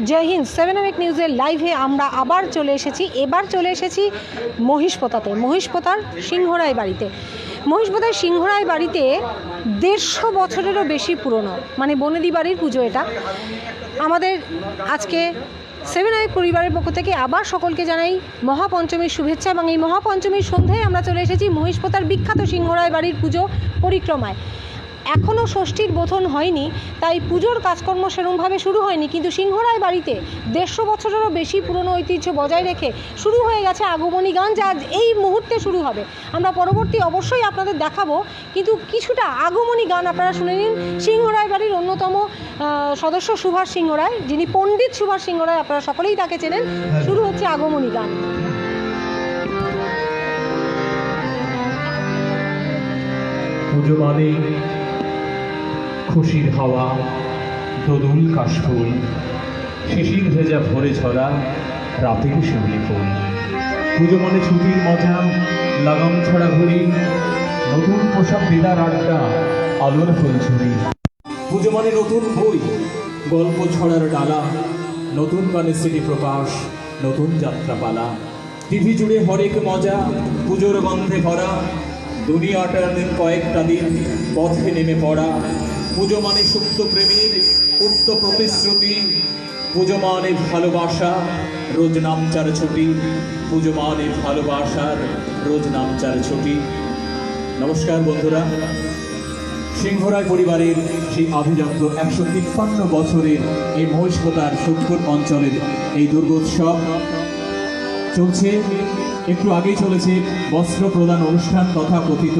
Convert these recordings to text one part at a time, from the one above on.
জয় হিন্দ। 7 নিউজের লাইভে আমরা আবার চলে এসেছি। এবার চলে এসেছি মহিষপোতাতে, মহিষপোতার সিংহরায় বাড়িতে। মহিষপোতার সিংহরায় বাড়িতে 150 বছরেরও বেশি পুরনো, মানে বনেদি বাড়ির পুজো এটা। আমাদের আজকে 7 পরিবারের পক্ষ থেকে আবার সকলকে জানাই মহাপঞ্চমীর শুভেচ্ছা। এবং এই মহাপঞ্চমীর সন্ধ্যায় আমরা চলে এসেছি মহিষপোতার বিখ্যাত সিংহরায় বাড়ির পুজো পরিক্রমায়। এখনও ষষ্ঠীর বোধন হয়নি, তাই পুজোর কাজকর্ম সেরকমভাবে শুরু হয়নি, কিন্তু সিংহরায় বাড়িতে 150 বছরেরও বেশি পুরনো ঐতিহ্য বজায় রেখে শুরু হয়ে গেছে আগমনী গান, যা এই মুহূর্তে শুরু হবে। আমরা পরবর্তী অবশ্যই আপনাদের দেখাবো, কিন্তু কিছুটা আগমনী গান আপনারা শুনে নিন। সিংহরায় বাড়ির অন্যতম সদস্য সুভাষ সিংহরায়, যিনি পণ্ডিত সুভাষ সিংহরায়, আপনারা সকলেই তাকে চেনেন। শুরু হচ্ছে আগমনী গান। পুজো মানে খুশির হাওয়া, দোদুল কাশফুল, শিশির ভেজা ভরে ঝরা রাতের শিউলি ফুল। পুজো মানে ছুটির মজা, লাগাম ছড়া ঘুরি, নতুন পোশাক দিদার আড্ডা, আলোর ফুলঝুরি। পুজো মানে নতুন বই, গল্প ছড়ার ডালা, নতুন গানে স্মৃতি প্রকাশ, নতুন যাত্রাপালা। টিভি জুড়ে হরেক মজা, পুজোর গন্ধে ভরা, দুনিয়াটার কয়েকটা দিন পথে নেমে পড়া। পুজো মানে সুপ্ত প্রেমীর উক্ত প্রতিশ্রুতি, পুজো মানে ভালোবাসা, রোজ নামচার ছুটি। পুজো মানে ভালোবাসার রোজ নামচার ছুটি। নমস্কার বন্ধুরা, সিংহরায় পরিবারের সেই আভিজাত্য 153 বছরের এই মহিষপোতার সুখপুর অঞ্চলের এই দুর্গোৎসব চলছে। একটু আগেই চলেছে বস্ত্র প্রদান অনুষ্ঠান, তথা কথিত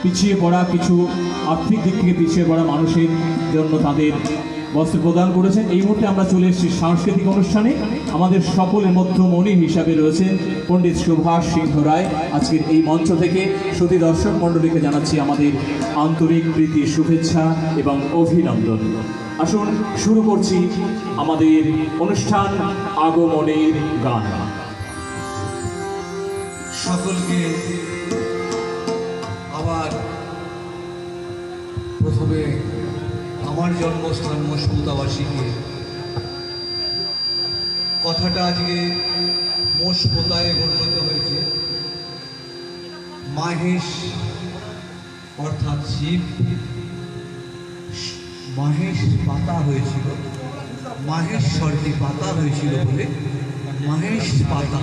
পিছিয়ে পড়া কিছু আর্থিক দিক থেকে পিছিয়ে পড়া মানুষের জন্য তাদের বস্ত্র প্রদান করেছেন। এই মুহূর্তে আমরা চলে এসেছি সাংস্কৃতিক অনুষ্ঠানে। আমাদের সকলের মধ্যমণি হিসাবে রয়েছেন পণ্ডিত সুভাষ সিংহরায়। আজকের এই মঞ্চ থেকে সুধী দর্শক মণ্ডলীকে জানাচ্ছি আমাদের আন্তরিক প্রীতি, শুভেচ্ছা এবং অভিনন্দন। আসুন শুরু করছি আমাদের অনুষ্ঠান আগমনের গান। সকলকে আবার প্রথমে আমার জন্মস্থান মহিষপোতাবাসীকে, কথাটা আজকে মহিষপোতায় বর্ণিত হয়েছে। মাহেশ অর্থাৎ শিব, মাহেশ পাতা হয়েছিল, মাহেশ্বরটি পাতা হয়েছিল বলে মাহেশ পাতা,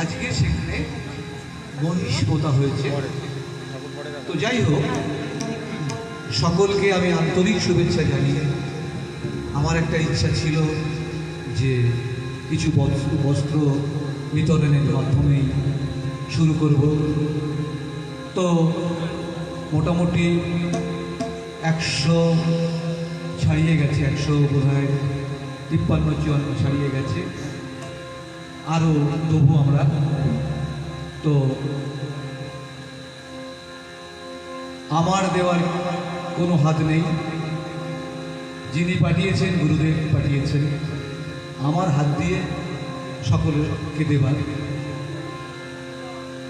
আজকে সেখানে মহিষপোতা হয়েছে। তো যাই হোক, সকলকে আমি আন্তরিক শুভেচ্ছা জানিয়ে আমার একটা ইচ্ছা ছিল যে কিছু বস্ত্র বিতরণের মাধ্যমেই শুরু করব। তো মোটামুটি 100 ছাড়িয়ে গেছে, 100 বোধহয় 53-54 ছাড়িয়ে গেছে, আরও দেবো আমরা। তো আমার দেওয়ার কোনো হাত নেই, যিনি পাঠিয়েছেন গুরুদেব পাঠিয়েছেন, আমার হাত দিয়ে সকলকে দেবার।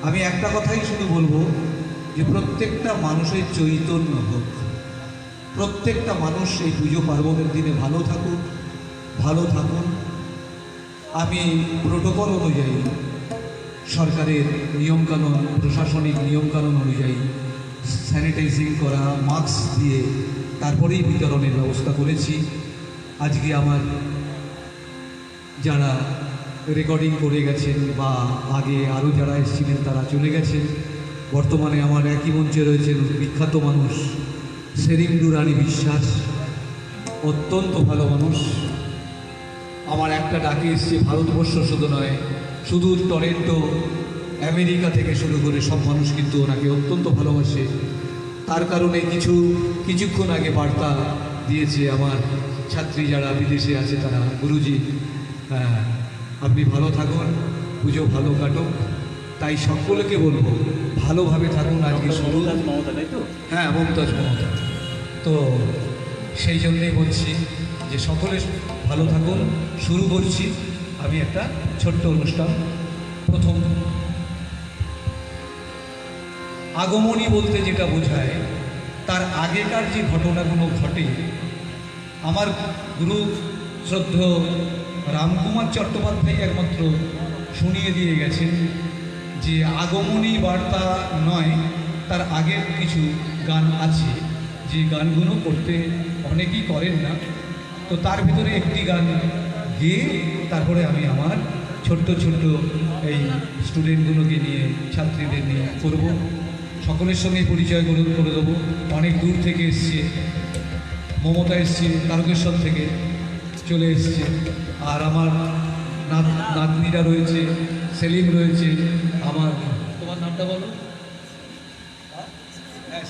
আমি একটা কথাই শুধু বলবো যে প্রত্যেকটা মানুষের চৈতন্য হোক, প্রত্যেকটা মানুষ এই পুজো পার্বণের দিনে ভালো থাকুক, ভালো থাকুন। আমি প্রোটোকল অনুযায়ী, সরকারের নিয়মকানুন, প্রশাসনিক নিয়মকানুন অনুযায়ী স্যানিটাইজিং করা, মাস্ক দিয়ে তারপরেই বিতরণের ব্যবস্থা করেছি। আজকে আমার যারা রেকর্ডিং করে গেছেন বা আগে আরও যারা এসেছিলেন তারা চলে গেছেন। বর্তমানে আমার একই মঞ্চে রয়েছেন বিখ্যাত মানুষ সেরিন্দু রানী বিশ্বাস, অত্যন্ত ভালো মানুষ। আমার একটা ডাকে এসছে, ভারতবর্ষ শুধু নয়, সুদূর টরেন্টো, আমেরিকা থেকে শুরু করে সব মানুষ কিন্তু ওনাকে অত্যন্ত ভালোবাসে। তার কারণে কিছুক্ষণ আগে বার্তা দিয়েছে আমার ছাত্রী যারা বিদেশে আছে তারা, গুরুজি আপনি ভালো থাকুন, পুজো ভালো কাটুক। তাই সকলকে বলবো ভালোভাবে থাকুন। আজকে শুরু মমতা, তাই তো? হ্যাঁ, মমতাজ মমতা। তো সেই জন্যেই বলছি যে সকলে ভালো থাকুন। শুরু করছি আমি একটা ছোট্ট অনুষ্ঠান। প্রথম আগমনী বলতে যেটা বোঝায়, তার আগেকার যে ঘটনাগুলো ঘটে আমার গুরু শ্রদ্ধ রামকুমার চট্টোপাধ্যায় একমাত্র শুনিয়ে দিয়ে গেছেন যে আগমনী বার্তা নয়, তার আগের কিছু গান আছে যে গানগুলো করতে অনেকেই করেন না। তো তার ভিতরে একটি গান গেয়ে তারপরে আমি আমার ছোট্ট ছোট্ট এই স্টুডেন্টগুলোকে নিয়ে, ছাত্রীদের নিয়ে করব। সকলের সঙ্গে পরিচয় করে দেবো। অনেক দূর থেকে এসছে, মমতা এসছে তারকেশ্বর থেকে চলে এসছে, আর আমার নাতনিরা রয়েছে, সেলিম রয়েছে, আমার তোমার নামটা বলো,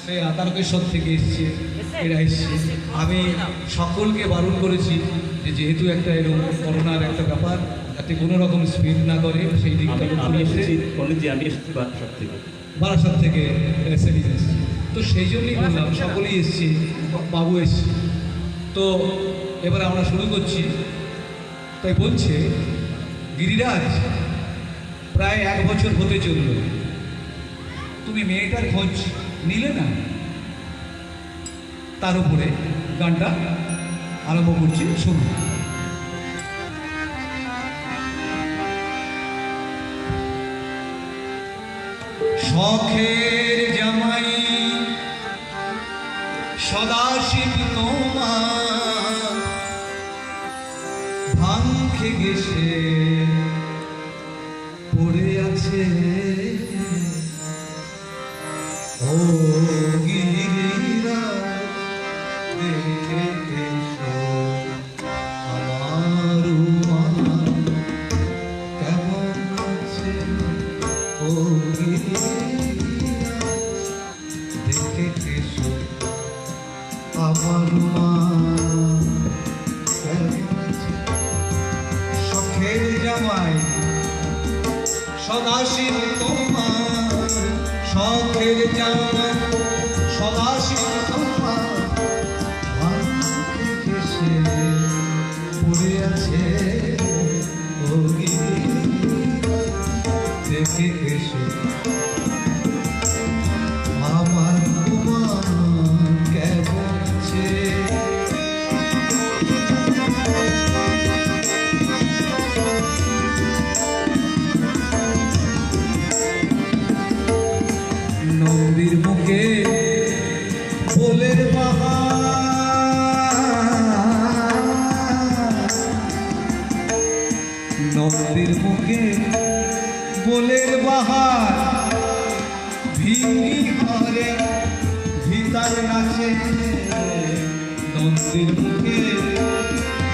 সে তারকেশ্বর থেকে এসছে, এরা এসছে। আমি সকলকে বারণ করেছি যে যেহেতু একটা এরকম করোনার একটা ব্যাপার, যাতে কোনো রকম স্পিড না করে সেই দিকটা আমি এসেছি কলেজে, আমি এসেছি বারাসাত থেকে সেলিম এসছে। তো সেই জন্যই বললাম সকলেই এসছে, বাবু এসছে। তো এবার আমরা শুরু করছি। তাই বলছে, গিরিরাজ প্রায় 1 বছর হতে চলল, তুমি মেয়েটার খোঁজ নিলে না। তার উপরে গানটা আরম্ভ করছি, শুনুন। শখের জামাই সদাশিব তোমার ভাঙে গেছে পড়ে আছে। ও গিরিরাজ দেখে এসো আমার মান কেমন আছে। ও গিরিরাজ দেখে এসো আমার মান কেমন আছে। শখের জামাই সদাশিব তোমার, শখের জামাই সদাশিব তোমার ভাঙে গেছে পড়ে আছে। ও গিরিরাজ দেখে এসো আমার মান কেমন আছে। নদীর মুখে ফুলের বাহার, নদীর মুখে ফুলের বাহার, ভিঙ্গি ঘরে ভিতর নাচে। নদীর মুখে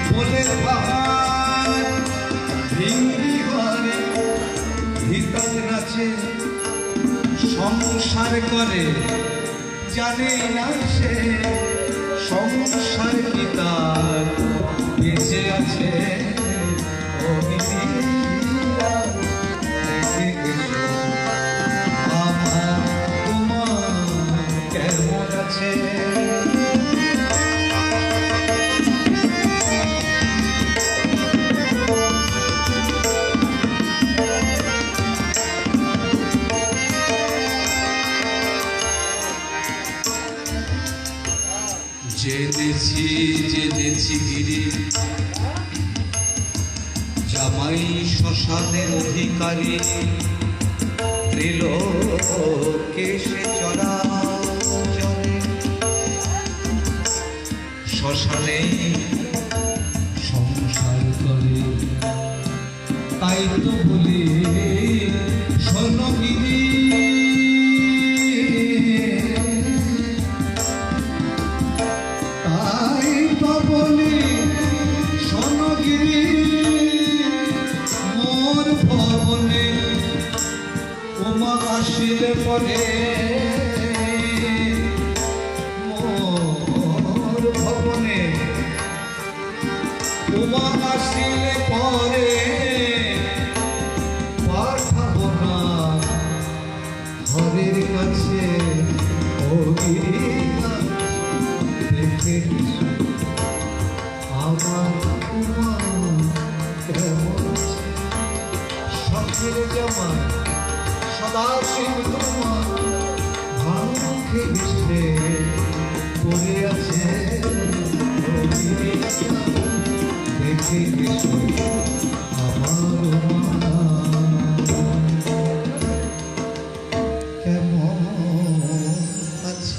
ফুলের বাহার, ভিঙ্গি ঘরে ভিতর নাচে। সংসার করে জানে না সে, সংসার কি তার বেঁচে আছে। ও গিরিরাজ দেখে এসো আমার তোমার কেমন আছে। জেনেছি গিরি জামাই শ্মশানের অধিকারী, ত্রিলোকে সে চরাচরে শ্মশানে সংসার করে। তাই তো বলি শোনো গিরি, তাই তো বলি শোনো গিরি, মোর ভবনে উমা আসিলে পরে, মোর ভবনে উমা আসিলে পরে পাঠাবো না ঘরের কাছে। ও গিরিরাজ দেখে আমার তোমার কেমন আছে। শখের জামাই সদাশিব তোমার ভাঙে গেছে পড়ে আছে। ও গিরিরাজ দেখে এসো আমার মা কেমন আছে।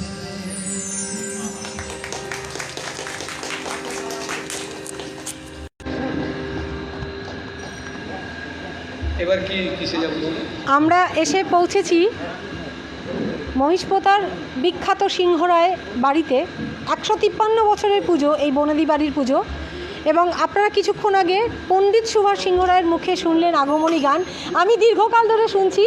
এবার কি কিসে যাবো? আমরা এসে পৌঁছেছি মহিষপোতার বিখ্যাত সিংহরায় বাড়িতে। 153 বছরের পুজো এই বনেদি বাড়ির পুজো, এবং আপনারা কিছুক্ষণ আগে পণ্ডিত সুভাষ সিংহরায়ের মুখে শুনলেন আগমনী গান। আমি দীর্ঘকাল ধরে শুনছি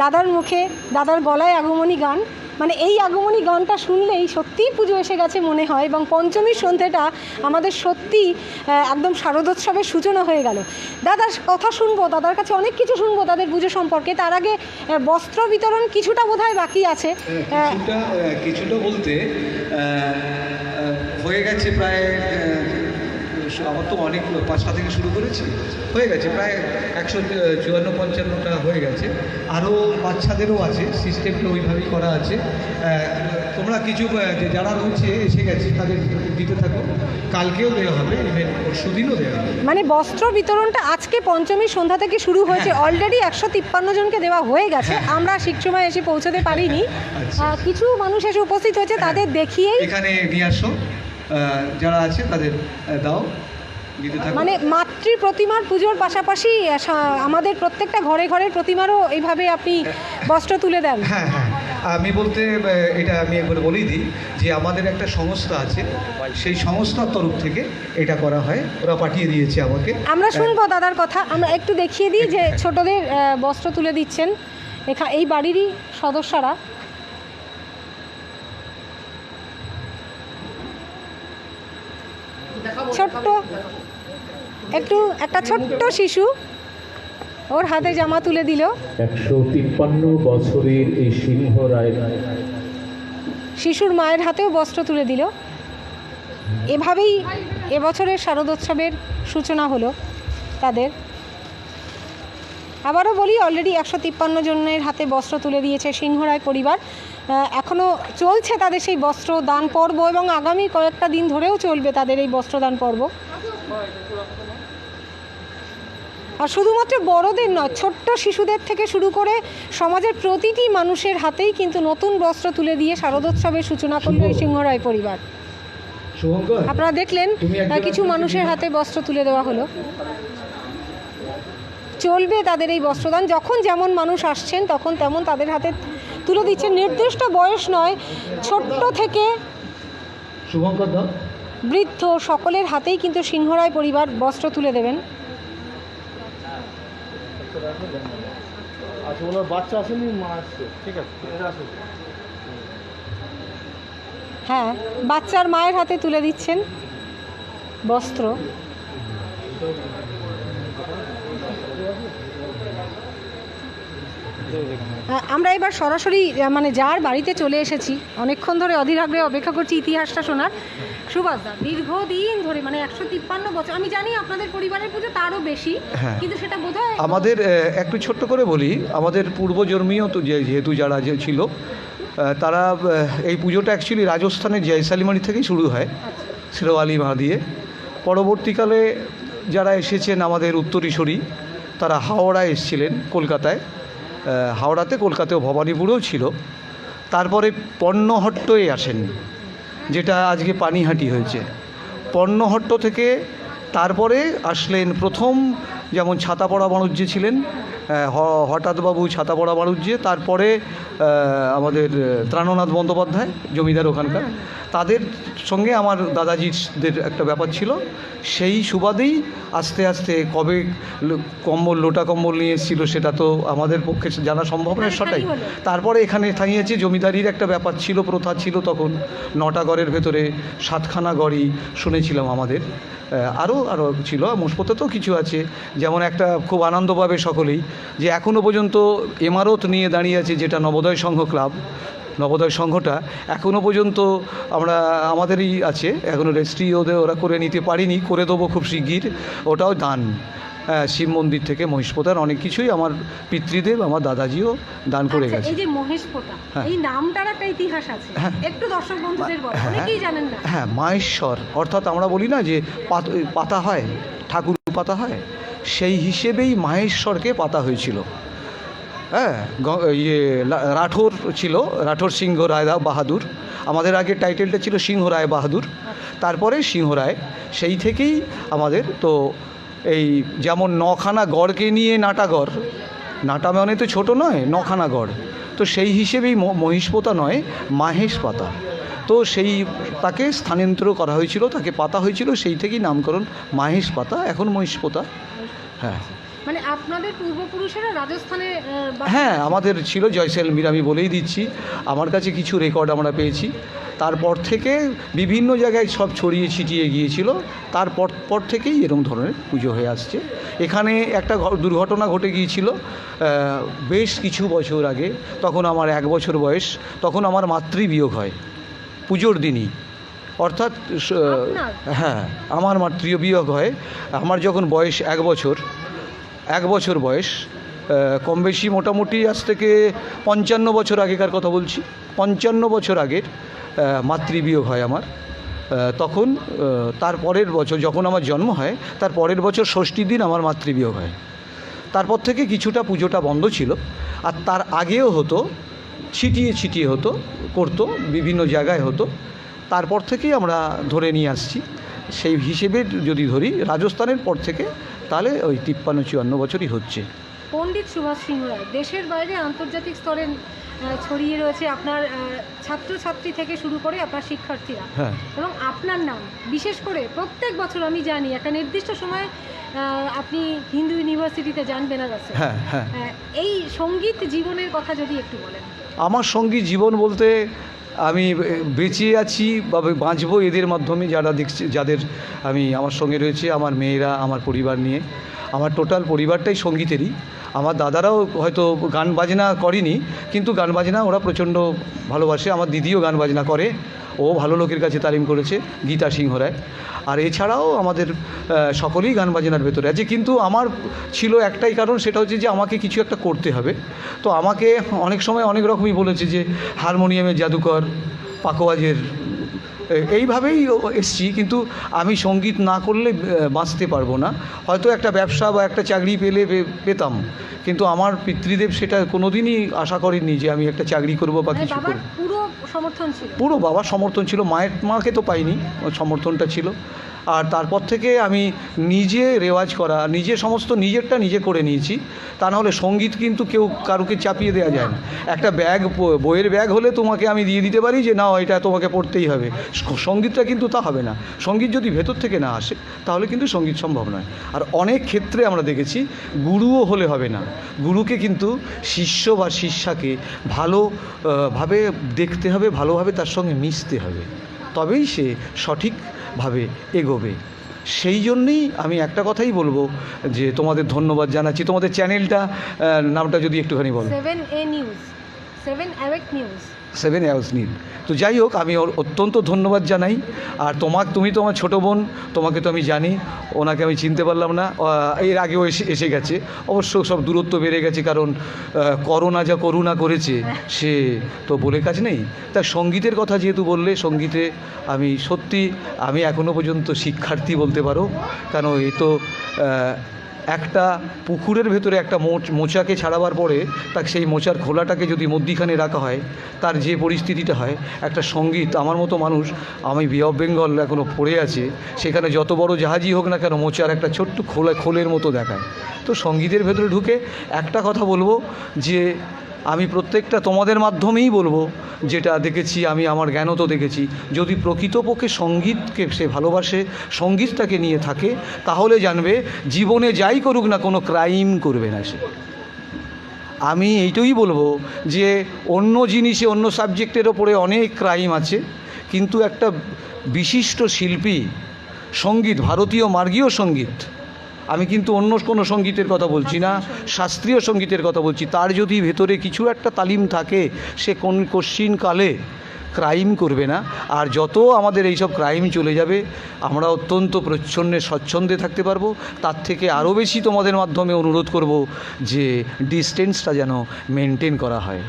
দাদার মুখে, দাদার গলায় আগমনী গান। মানে এই আগমনী গানটা শুনলেই সত্যিই পুজো এসে গেছে মনে হয়, এবং পঞ্চমীর সন্ধ্যেটা আমাদের সত্যি একদম শারদোৎসবের সূচনা হয়ে গেল। দাদার কথা শুনবো, দাদার কাছে অনেক কিছু শুনবো তাদের পুজো সম্পর্কে। তার আগে বস্ত্র বিতরণ কিছুটা বোধহয় বাকি আছে। কিছুটা বলতে হয়ে গেছে প্রায়, আমার তো অনেক 5টা থেকে শুরু করেছি, হয়ে গেছে প্রায় 154-55টা হয়ে গেছে। আরও বাচ্চাদেরও আছে, সিস্টেমটা ওইভাবেই করা আছে। তোমরা কিছু যারা রয়েছে এসে গেছে তাদের দিতে থাকো, কালকেও দেওয়া হবে, ইভেন পরশুদিনও দেওয়া হবে। মানে বস্ত্র বিতরণটা আজকে পঞ্চমীর সন্ধ্যা থেকে শুরু হয়েছে, অলরেডি 153 জনকে দেওয়া হয়ে গেছে। আমরা ঠিক সময় এসে পৌঁছতে পারিনি, কিছু মানুষ এসে উপস্থিত হয়েছে, তাদের দেখিয়েই এখানে নিয়ে আসো, যারা আছে তাদের দাও। মানে মাতৃ প্রতিমার পুজোর পাশাপাশি আমাদের প্রত্যেকটা ঘরে ঘরের প্রতিমারও এইভাবে আপনি বস্ত্র তুলে দেন। হ্যাঁ হ্যাঁ, আমি বলতে এটা আমি একবার বলেই দিই যে আমাদের একটা সংস্থা আছে, সেই সংস্থার তরফ থেকে এটা করা হয়, ওরা পাঠিয়ে দিয়েছে আমাকে। আমরা শুনবো দাদার কথা, আমরা একটু দেখিয়ে দিই যে ছোটদের বস্ত্র তুলে দিচ্ছেন এই বাড়িরই সদস্যরা। ছোট্ট একটা ছোট্ট শিশু ওর হাতে জামা তুলে দিল। 153 বছরের এই সিংহরায় শিশুর মায়ের হাতেও বস্ত্র তুলে দিল। এভাবেই এবছরের শারদোৎসবের সূচনা হলো তাদের। আবারও বলি, অলরেডি 153 জনের হাতে বস্ত্র তুলে দিয়েছে সিংহরায় পরিবার। এখনও চলছে তাদের সেই বস্ত্র দান পর্ব, এবং আগামী কয়েকটা দিন ধরেও চলবে তাদের এই বস্ত্রদান পর্ব। আর শুধুমাত্র বড়দের নয়, ছোট্ট শিশুদের থেকে শুরু করে সমাজের প্রতিটি মানুষের হাতেই কিন্তু নতুন বস্ত্র তুলে দিয়ে শারদোৎসবের সূচনা করলো এই সিংহরায় পরিবার। আপনারা দেখলেন কিছু মানুষের হাতে বস্ত্র তুলে দেওয়া হলো। চলবে তাদের এই বস্ত্রদান, যখন যেমন মানুষ আসছেন তখন তেমন তাদের হাতে তুলে দিচ্ছেন। নির্দিষ্ট বয়স নয়, ছোট্ট থেকে বৃদ্ধ সকলের হাতেই কিন্তু সিংহরায় পরিবার বস্ত্র তুলে দেবেন। হ্যাঁ, বাচ্চার মায়ের হাতে তুলে দিচ্ছেন বস্ত্র। আমরা এবার সরাসরি মানে যার বাড়িতে চলে এসেছি, অনেকক্ষণ ধরে অধীর আগ্রহে অপেক্ষা করছি ইতিহাসটা শোনার। সুভাষদা, দীর্ঘদিন ধরে মানে 153 বছর, আমি জানি আপনাদের পরিবারের পুজো তারও বেশি, কিন্তু সেটা বোধহয় আমাদের একটু ছোট্ট করে বলি, আমাদের পূর্বজন্মীয় তো যেহেতু যারা যে ছিল তারা এই পুজোটা অ্যাকচুয়ালি রাজস্থানের জয়সালিমারি থেকেই শুরু হয়, শেরওয়ালি মা দিয়ে। পরবর্তীকালে যারা এসেছেন আমাদের উত্তরীশ্বরী, তারা হাওড়ায় এসেছিলেন, কলকাতায়, কলকাতায় ভবানীপুরেও ছিল। তারপরে পণ্যহট্টয়ে আসেন, যেটা আজকে পানিহাটি হয়েছে। পণ্যহট্ট থেকে তারপরে আসলেন প্রথম, যেমন ছাতাপড়া বাণুজ্যে ছিলেন হঠাৎবাবু ছাতাপড়া বাণুজ্যে, তারপরে আমাদের ত্রাণনাথ বন্দ্যোপাধ্যায় জমিদার ওখানকার, তাদের সঙ্গে আমার দাদাজিদের একটা ব্যাপার ছিল। সেই সুবাদেই আস্তে আস্তে কবে লোটা কম্বল নিয়ে এসেছিল সেটা তো আমাদের পক্ষে জানা সম্ভব নয় সেটাই। তারপরে এখানে থামিয়েছে, জমিদারির একটা ব্যাপার ছিল, প্রথা ছিল তখন। 9টা ঘরের ভেতরে 7খানা ঘরই শুনেছিলাম আমাদের, আরও ছিল, মহিষপোতাতেও কিছু আছে। যেমন একটা খুব আনন্দ পাবে সকলেই, যে এখনও পর্যন্ত ইমারত নিয়ে দাঁড়িয়ে আছে, যেটা নবোদয় সংঘ ক্লাব, নবোদয় সংঘটা এখনও পর্যন্ত আমাদেরই আছে, এখনও রেজিস্ট্রি ওরা করে নিতে পারিনি, করে দেবো খুব শিগগির। ওটাও দান, শিব মন্দির থেকে মহিষপোতার অনেক কিছুই আমার পিতৃদেব আমার দাদাজিও দান করে আচ্ছা, গেছে। এই যে মহেশপোতা, হ্যাঁ। এই নামটার একটা ইতিহাস আছে, হ্যাঁ। একটু দর্শক বন্ধুদের বল, হ্যাঁ। অনেকেই জানেন না। হ্যাঁ, মাহেশ্বর অর্থাৎ আমরা বলি না যে পাতা হয়, ঠাকুর পাতা হয়, সেই হিসেবেই মাহেশ্বরকে পাতা হয়েছিল। হ্যাঁ, রাঠোর ছিল, রাঠোর সিংহ রায় বাহাদুর। আমাদের আগে টাইটেলটা ছিল সিংহ রায় বাহাদুর, তারপরে সিংহ রায়। সেই থেকেই আমাদের তো এই যেমন নখানা গড়কে নিয়ে নাটাগড়, নাটা মানে তো ছোটো নয়, নখানা গড়, তো সেই হিসেবেই মহিষপোতা নয়, মাহেশ পাতা। তো সেই তাকে স্থানান্তর করা হয়েছিল, তাকে পাতা হয়েছিল, সেই থেকেই নামকরণ মাহেশ পাতা, এখন মহিষপোতা। হ্যাঁ, মানে আপনাদের পূর্বপুরুষেরা রাজস্থানে হ্যাঁ, আমাদের ছিল জয়সলমীর, আমি বলেই দিচ্ছি, আমার কাছে কিছু রেকর্ড আমরা পেয়েছি। তারপর থেকে বিভিন্ন জায়গায় সব ছড়িয়ে ছিটিয়ে গিয়েছিল, তারপর থেকেই এরকম ধরনের পুজো হয়ে আসছে। এখানে একটা দুর্ঘটনা ঘটে গিয়েছিল বেশ কিছু বছর আগে, তখন আমার 1 বছর বয়স, তখন আমার মাতৃবিয়োগ হয় পুজোর দিনই, অর্থাৎ হ্যাঁ, আমার মাতৃবিয়োগ হয়। আমার যখন বয়স 1 বছর বয়স, কম বেশি মোটামুটি আজ থেকে 55 বছর আগেকার কথা বলছি, 55 বছর আগের মাতৃবিয়োগ হয় আমার। তখন তার পরের বছর যখন আমার জন্ম হয়, তার পরের বছর ষষ্ঠীর দিন আমার মাতৃবিয়োগ হয়। তারপর থেকে কিছুটা পুজোটা বন্ধ ছিল, আর তার আগেও হতো, ছিটিয়ে হতো, করতো, বিভিন্ন জায়গায় হতো। তারপর থেকেই আমরা ধরে নিয়ে আসছি। সেই হিসেবে যদি ধরি রাজস্থানের পর থেকে, তাহলে ওই 53-54 বছরই হচ্ছে। পণ্ডিত সুভাষ সিংহ রায় দেশের বাইরে আন্তর্জাতিক স্তরে ছড়িয়ে রয়েছে, আপনার ছাত্রছাত্রী থেকে শুরু করে আপনার শিক্ষার্থীরা। হ্যাঁ, এবং আপনার নাম বিশেষ করে প্রত্যেক বছর আমি জানি একটা নির্দিষ্ট সময় আপনি হিন্দু ইউনিভার্সিটিতে যান বেনারসে। হ্যাঁ, হ্যাঁ। এই সঙ্গীত জীবনের কথা যদি একটু বলেন। আমার সঙ্গী জীবন বলতে আমি বেঁচে আছি বা বাঁচবো এদের মাধ্যমে, যারা দেখছি, যাদের আমার সঙ্গে রয়েছে, আমার মেয়েরা, আমার পরিবার নিয়ে, আমার টোটাল পরিবারটাই সঙ্গীতেরই। আমার দাদারাও হয়তো গান বাজনা করেনি, কিন্তু গান বাজনা ওরা প্রচণ্ড ভালোবাসে। আমার দিদিও গান বাজনা করে, ও ভালো লোকের কাছে তালিম করেছে, গীতা সিংহ রায়। আর এছাড়াও আমাদের সকলেই গান বাজনার ভেতরে আছে, কিন্তু আমার ছিল একটাই কারণ, সেটা হচ্ছে যে আমাকে কিছু একটা করতে হবে। তো আমাকে অনেক সময় অনেক রকমই বলেছে যে হারমোনিয়ামের জাদুকর, পাকোয়াজের, এইভাবেই এসছি। কিন্তু আমি সঙ্গীত না করলে বাঁচতে পারবো না। হয়তো একটা ব্যবসা বা একটা চাকরি পেতাম, কিন্তু আমার পিতৃদেব সেটা কোনোদিনই আশা করেননি যে আমি একটা চাকরি করব বা কিছু করব। পুরো সমর্থন ছিল, পুরো বাবার সমর্থন ছিল, মাকে তো পাইনি, সমর্থনটা ছিল। আর তারপর থেকে আমি নিজে রেওয়াজ করা, নিজেরটা নিজে করে নিয়েছি। তা নাহলে সঙ্গীত কিন্তু কারুকে চাপিয়ে দেওয়া যায় না। একটা বইয়ের ব্যাগ হলে তোমাকে আমি দিয়ে দিতে পারি যে না, এটা তোমাকে পড়তেই হবে। সঙ্গীতটা কিন্তু তা হবে না। সঙ্গীত যদি ভেতর থেকে না আসে, তাহলে কিন্তু সঙ্গীত সম্ভব নয়। আর অনেক ক্ষেত্রে আমরা দেখেছি গুরুও হলে হবে না, গুরুকে কিন্তু শিষ্য বা শিষ্যাকে ভালোভাবে দেখতে হবে, ভালোভাবে তার সঙ্গে মিশতে হবে, তবেই সে সঠিকভাবে এগোবে। সেই জন্যেই আমি একটা কথাই বলবো যে তোমাদের ধন্যবাদ জানাচ্ছি। তোমাদের চ্যানেলটা নামটা যদি একটুখানি বলো। 7A news, 7 awake news. 7 awards need. তো যাই হোক, আমি ওর অত্যন্ত ধন্যবাদ জানাই। আর তুমি তো আমার ছোটো বোন, তোমাকে তো আমি জানি, ওনাকে আমি চিনতে পারলাম না, এর আগেও এসে গেছে। অবশ্য সব দূরত্ব বেড়ে গেছে, কারণ করোনা করেছে, সে তো বলে কাজ নেই। তাই সঙ্গীতের কথা যেহেতু বললে, সঙ্গীতে আমি এখনও পর্যন্ত শিক্ষার্থী বলতে পারো। কারণ এ তো একটা পুকুরের ভেতরে একটা মোচাকে ছাড়াবার পরে তাকে সেই মোচার খোলাটাকে যদি মধ্যিখানে রাখা হয়, তার যে পরিস্থিতিটা হয়, একটা সঙ্গীত, আমার মতো মানুষ, আমি বে অফ বেঙ্গল এখনও পড়ে আছে, সেখানে যত বড় জাহাজই হোক না কেন, মোচার একটা ছোট্ট খোলের মতো দেখায়। তো সঙ্গীতের ভেতরে ঢুকে একটা কথা বলবো যে আমি প্রত্যেকটা তোমাদের মাধ্যমেই বলবো, যেটা দেখেছি আমি, আমার জ্ঞানও তো দেখেছি, যদি প্রকৃতপক্ষে সঙ্গীতকে সে ভালোবাসে, সঙ্গীতটাকে নিয়ে থাকে, তাহলে জানবে জীবনে যাই করুক না, কোনো ক্রাইম করবে না সে। আমি এইটাই বলবো যে অন্য জিনিসে, অন্য সাবজেক্টের ওপরে অনেক ক্রাইম আছে, কিন্তু একটা বিশিষ্ট শিল্পী, সঙ্গীত, ভারতীয় মার্গীয় সঙ্গীত, আমি কিন্তু অন্য কোনো সঙ্গীতের কথা বলছি না, শাস্ত্রীয় সঙ্গীতের কথা বলছি, তার যদি ভেতরে কিছু একটা তালিম থাকে, সে কোশ্চিনকালে ক্রাইম করবে না। আর যত আমাদের এইসব ক্রাইম চলে যাবে আমরা অত্যন্ত প্রচ্ছন্নে স্বচ্ছন্দে থাকতে পারবো। তার থেকে আরও বেশি তোমাদের মাধ্যমে অনুরোধ করব যে ডিস্টেন্সটা যেন মেনটেন করা হয়।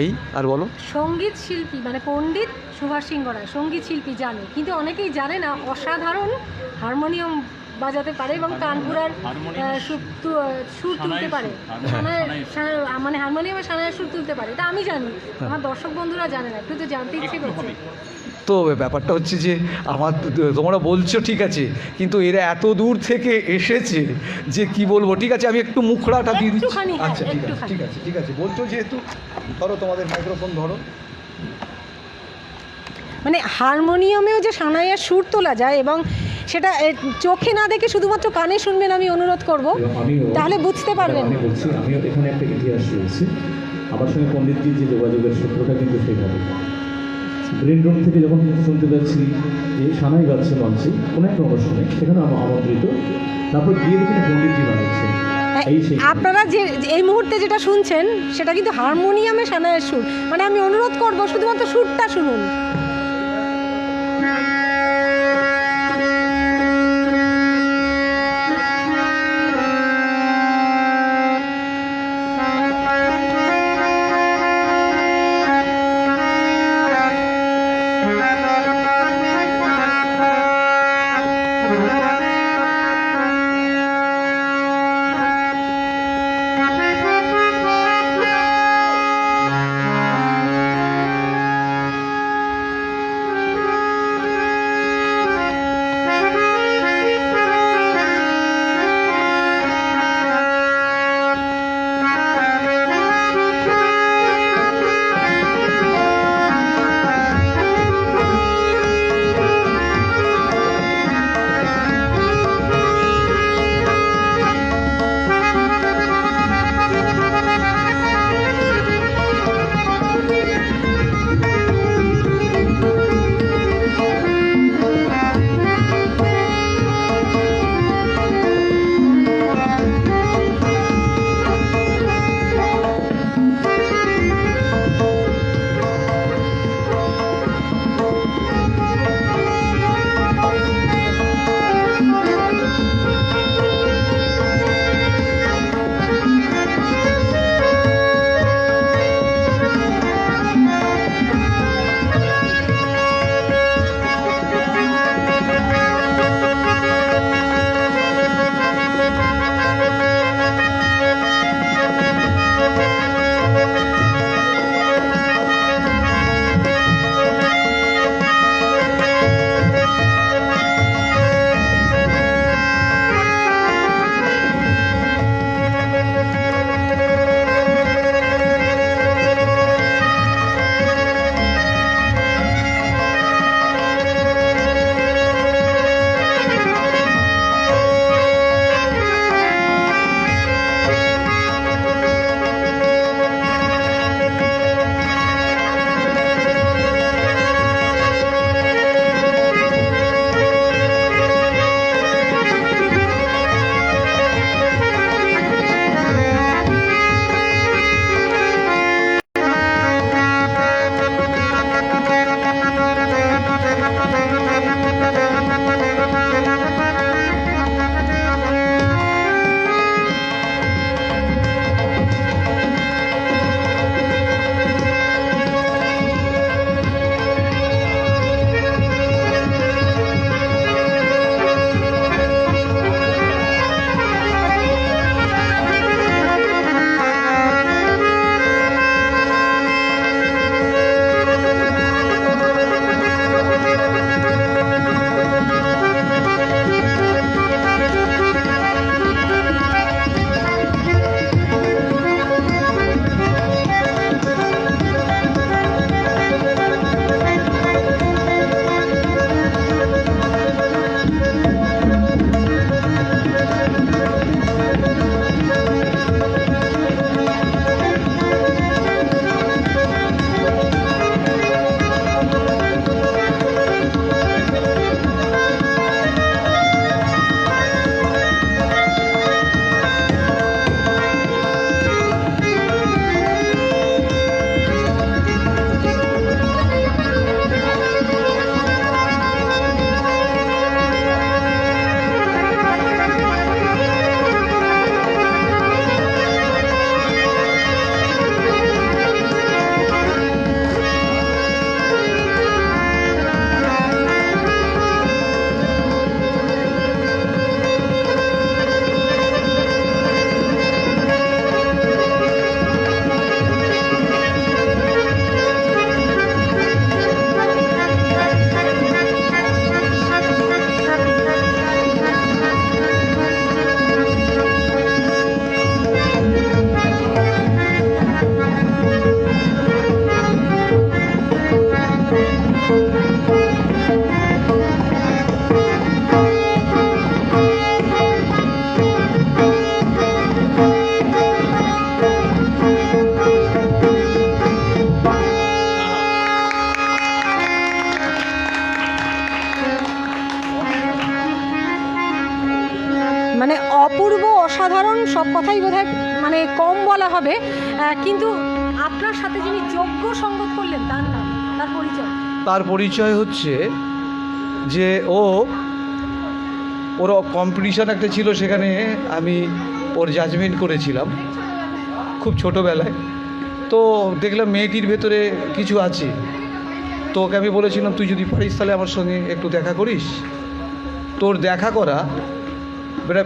এই আর বলো। সঙ্গীত শিল্পী মানে পণ্ডিত সুভাষ সিংহ রায় সঙ্গীত শিল্পী জানে, কিন্তু অনেকেই জানে না অসাধারণ হারমোনিয়াম বাজাতে পারে এবং তানপুরার সুর তুলতে পারে, মানে হারমোনিয়ামে সানাইয়ের সুর তুলতে পারে। এটা আমি জানি, আমার দর্শক বন্ধুরা জানে না, একটু তো জানতে ইচ্ছে করছে। তো ব্যাপারটা হচ্ছে যে আমার তোমরা বলছো ঠিক আছে, কিন্তু এরা এত দূর থেকে এসেছে যে কি বলবো। ঠিক আছে, আমি একটু মুখড়াটা দিয়ে দিচ্ছি। একটুখানি, হ্যাঁ, আচ্ছা ঠিক আছে একটুখানি। ঠিক আছে ঠিক আছে বলছো যেহেতু, ধরো তোমাদের মাইক্রোফোন ধরো। মানে হারমোনিয়ামেও যে সানাইয়ের সুর তোলা যায় এবং সেটা চোখে না দেখে শুধুমাত্র কানে শুনবেন, আমি অনুরোধ করব, তাহলে বুঝতে পারবেন। আমি বলছি, আমিও এখানে একটা ইতিহাস রয়েছে। আমার সঙ্গে পণ্ডিতজির যে যোগাযোগের সূত্রটা কিন্তু সেইভাবে গ্রিন রুম থেকে যখন শুনতে পাচ্ছি যে সানাই বাজছে মঞ্চে কোনো একটা অনুষ্ঠানে, সেখানে আমার আমন্ত্রিত, তারপর গিয়ে দেখি পণ্ডিতজি বাজাচ্ছে। এই সেই আপনারা যে এই মুহূর্তে যেটা শুনছেন সেটা কিন্তু হারমোনিয়ামে সানাইয়ের সুর। মানে আমি অনুরোধ করব শুধুমাত্র সুরটা শুনুন। মানে অপূর্ব, অসাধারণ, সব কথাই বোধহয় মানে কম বলা হবে, কিন্তু আপনার সাথে যিনি যোগ্য সঙ্গত করলেন তার নাম, তার পরিচয়। তার পরিচয় হচ্ছে যে ওর কম্পিটিশান একটা ছিল, সেখানে আমি ওর জাজমেন্ট করেছিলাম খুব ছোটোবেলায়। তো দেখলাম মেয়েটির ভেতরে কিছু আছে, তো ওকে আমি বলেছিলাম তুই যদি পারিস তাহলে আমার সঙ্গে একটু দেখা করিস। তোর দেখা করা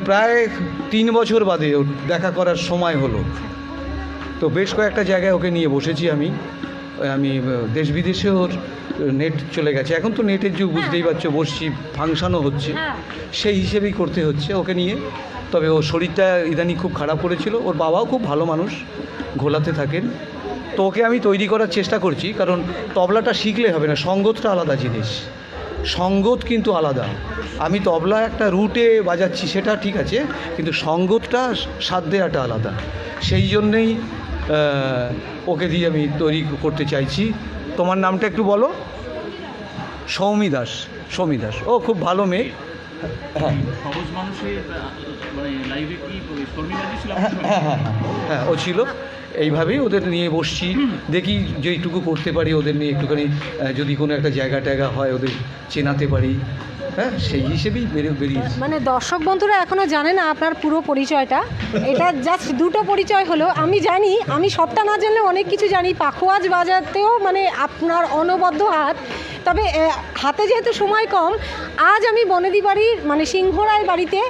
প্রায় 3 বছর বাদে ওর দেখা করার সময় হলো। তো বেশ কয়েকটা জায়গায় ওকে নিয়ে বসেছি আমি দেশ বিদেশে ওর নেট চলে গেছে, এখন তো নেটের যুগ, বুঝতেই পারছো, বসছি, ফাংশানও হচ্ছে, সেই হিসেবেই করতে হচ্ছে ওকে নিয়ে। তবে ওর শরীরটা ইদানিং খুব খারাপ করেছিল। ওর বাবাও খুব ভালো মানুষ, ঘোলাতে থাকেন। তো ওকে আমি তৈরি করার চেষ্টা করছি, কারণ তবলাটা শিখলে হবে না, সঙ্গতটা আলাদা জিনিস, সঙ্গত কিন্তু আলাদা। আমি তবলা একটা রুটে বাজাচ্ছি সেটা ঠিক আছে, কিন্তু সঙ্গতটা সাথ দেওয়াটা আলাদা। সেই জন্যেই ওকে দিয়ে আমি তৈরি করতে চাইছি। তোমার নামটা একটু বলো। সৌমি দাস। সৌমি দাস, ও খুব ভালো মেয়ে। হ্যাঁ সহজ মানুষের মানে লাইভে কি শর্মিলাজি ছিল? হ্যাঁ ও ছিল। এইভাবেই ওদের নিয়ে বসছি, দেখি যেইটুকু করতে পারি ওদের নিয়ে একটুখানি, যদি কোনো একটা জায়গা হয় ওদের চেনাতে পারি, হ্যাঁ সেই হিসেবেই বেরিয়েছি। মানে দর্শক বন্ধুরা এখনও জানে না আপনার পুরো পরিচয়টা, এটা জাস্ট দুটো পরিচয় হলো। আমি জানি, আমি সবটা না জানলে অনেক কিছু জানি, পাখোয়াজ বাজাতেও মানে আপনার অনবদ্য হাত। তবে হাতে যেহেতু সময় কম, আজ আমি বনেদি বাড়ির মানে সিংহরায় বাড়িতে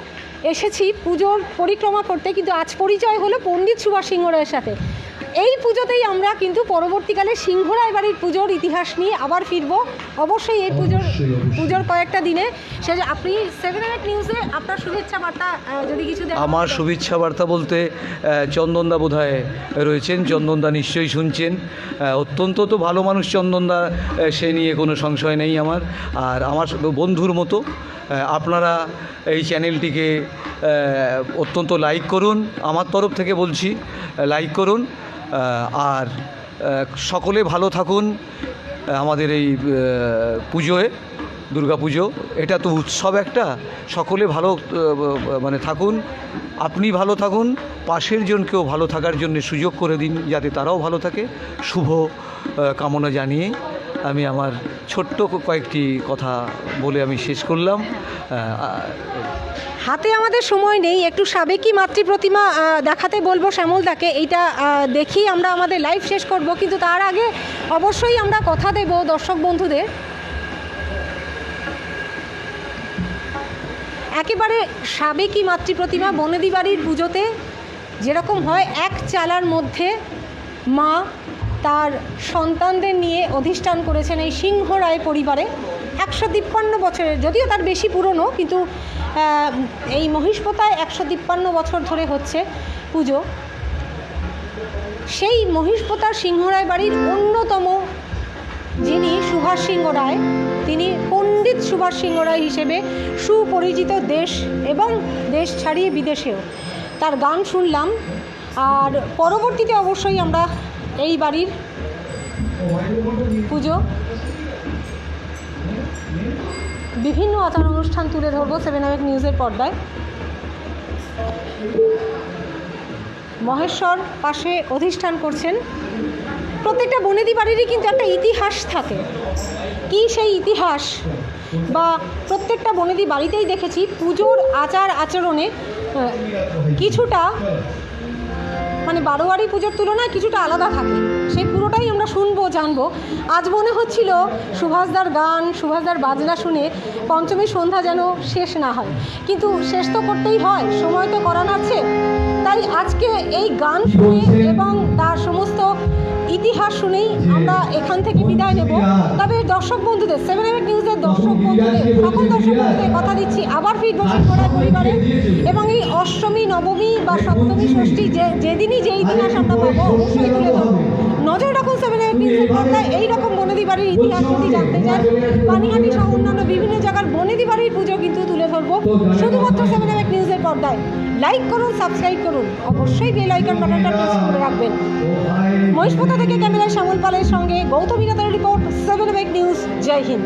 এসেছি পুজোর পরিক্রমা করতে, কিন্তু আজ পরিচয় হলো পণ্ডিত সুভাষ সিংহ রায়ের সাথে। এই পুজোতেই আমরা কিন্তু পরবর্তীকালে সিংহরায় বাড়ির পুজোর ইতিহাস নিয়ে আবার ফিরবো অবশ্যই এই পুজোর কয়েকটা দিনে। সে আপনি 7 নিউজে আপনার শুভেচ্ছা বার্তা যদি কিছু দেন। আমার শুভেচ্ছা বার্তা বলতে চন্দনদা বোধহয় রয়েছেন, চন্দনদা নিশ্চয়ই শুনছেন। অত্যন্ত তো ভালো মানুষ চন্দনদা, সে নিয়ে কোনো সংশয় নেই আমার। আর আমার বন্ধুর মতো আপনারা এই চ্যানেলটিকে অত্যন্ত লাইক করুন, আমার তরফ থেকে বলছি লাইক করুন। আর সকলে ভালো থাকুন। আমাদের এই পুজোয়, দুর্গা পুজো, এটা তো উৎসব একটা, সকলে ভালো মানে থাকুন, আপনি ভালো থাকুন, পাশের জনকেও ভালো থাকার জন্য সুযোগ করে দিন যাতে তারাও ভালো থাকে। শুভ কামনা জানিয়ে আমি আমার ছোট্ট কয়েকটি কথা বলে আমি শেষ করলাম। হাতে আমাদের সময় নেই, একটু সাবেকি মাতৃ প্রতিমা দেখাতে বলবো শ্যামলদাকে, এইটা দেখি আমরা আমাদের লাইভ শেষ করব। কিন্তু তার আগে অবশ্যই আমরা কথা দেব দর্শক বন্ধুদের, একেবারে সাবেকি মাতৃ প্রতিমা বনেদি বাড়ির পুজোতে যেরকম হয়, এক চালার মধ্যে মা তার সন্তানদের নিয়ে অধিষ্ঠান করেছেন এই সিংহরায় পরিবারে। 153 বছরের, যদিও তার বেশি পুরনো, কিন্তু এই মহিষপোতায় 153 বছর ধরে হচ্ছে পুজো। সেই মহিষপোতার সিংহরায় বাড়ির অন্যতম যিনি সুভাষ সিংহ রায়, তিনি পণ্ডিত সুভাষ সিংহ রায় হিসেবে সুপরিচিত দেশ এবং দেশ ছাড়িয়ে বিদেশেও। তার গান শুনলাম, আর পরবর্তীতে অবশ্যই আমরা এই বাড়ির পুজো বিভিন্ন আচার অনুষ্ঠান তুলে ধরবো 7 নিউজের পর্দায়। মহেশ্বর পাশে অধিষ্ঠান করছেন। প্রত্যেকটা বনেদি বাড়িরই কিন্তু একটা ইতিহাস থাকে। কি সেই ইতিহাস, বা প্রত্যেকটা বনেদি বাড়িতেই দেখেছি পুজোর আচার আচরণে কিছুটা মানে বারোয়ারি পুজোর তুলনায় কিছুটা আলাদা থাকে। সেই পুরোটাই আমরা শুনবো, জানবো। আজ মনে হচ্ছিল সুভাষদার গান, সুভাষদার বাজনা শুনে পঞ্চমীর সন্ধ্যা যেন শেষ না হয়, কিন্তু শেষ তো করতেই হয়, সময় তো করান আছে। তাই আজকে এই গান শুনে এবং তার সমস্ত ইতিহাস শুনেই আমরা এখান থেকে বিদায় নেব। তবে দর্শক বন্ধুদের, 7 নিউজের দর্শক বন্ধুদের, সকল দর্শক বন্ধুদের কথা দিচ্ছি, আবার ফিরবো সিংহরায় পরিবারে। এবং এই অষ্টমী, নবমী বা সপ্তমী, ষষ্ঠী যেদিনই যে ইতিহাস আমরা পাবো অবশ্যই তুলে ধরবো। নজর রাখুন 7 নিউজের পর্দায়। এইরকম বনেদি বাড়ির ইতিহাস যদি জানতে চান, পানিহাটি সহ অন্যান্য বিভিন্ন জায়গার বনেদি বাড়ির পুজো কিন্তু তুলে ধরবো শুধুমাত্র 7 নিউজের পর্দায়। লাইক করুন, সাবস্ক্রাইব করুন, অবশ্যই বেল আইকন বাটনটা প্রেস করে রাখবেন। মহিষপোতা থেকে ক্যামেরায় শ্যামল পালের সঙ্গে গৌতমী রাতার রিপোর্ট, 7 নিউজ। জয় হিন্দ।